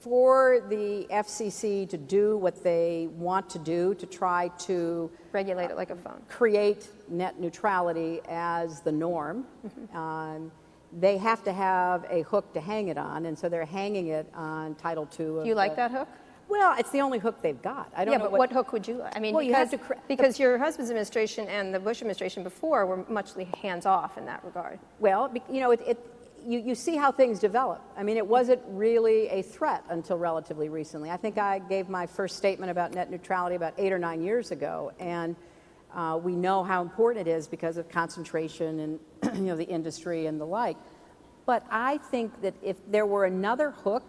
for the FCC to do what they want to do, to try to regulate it like a phone, create net neutrality as the norm, they have to have a hook to hang it on, and so they're hanging it on Title II. Do you like that hook? Well, it's the only hook they've got. I don't know but what hook would you like? I mean, well, because your husband's administration and the Bush administration before were much hands-off in that regard. Well, you know, you see how things develop. I mean, it wasn't really a threat until relatively recently. I think I gave my first statement about net neutrality about 8 or 9 years ago, and we know how important it is because of concentration and you know, the industry and the like. But I think that if there were another hook,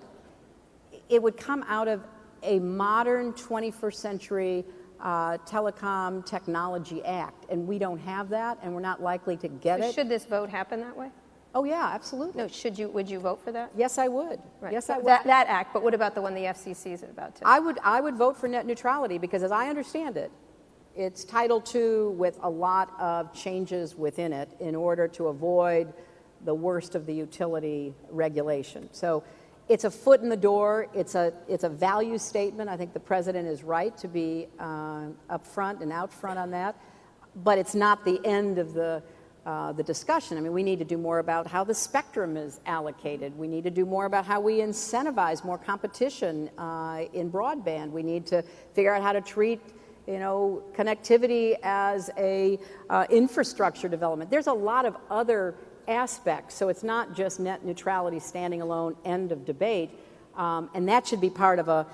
it would come out of a modern 21st century telecom technology act, and we don't have that, and we're not likely to get it. Should this vote happen that way? Oh yeah, absolutely. No, would you vote for that? Yes, I would. Right. Yes, so I would. That act, but what about the one the FCC is about to? I would vote for net neutrality because, as I understand it, it's Title II with a lot of changes within it in order to avoid the worst of the utility regulation. So it's a foot in the door. It's a value statement. I think the president is right to be up front and out front on that, but it's not the end of the discussion. I mean, we need to do more about how the spectrum is allocated. We need to do more about how we incentivize more competition in broadband. We need to figure out how to treat, you know, connectivity as a infrastructure development. There's a lot of other aspects, so it's not just net neutrality standing alone, end of debate, and that should be part of a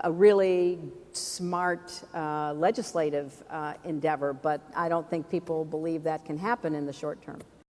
really smart legislative endeavor, but I don't think people believe that can happen in the short term.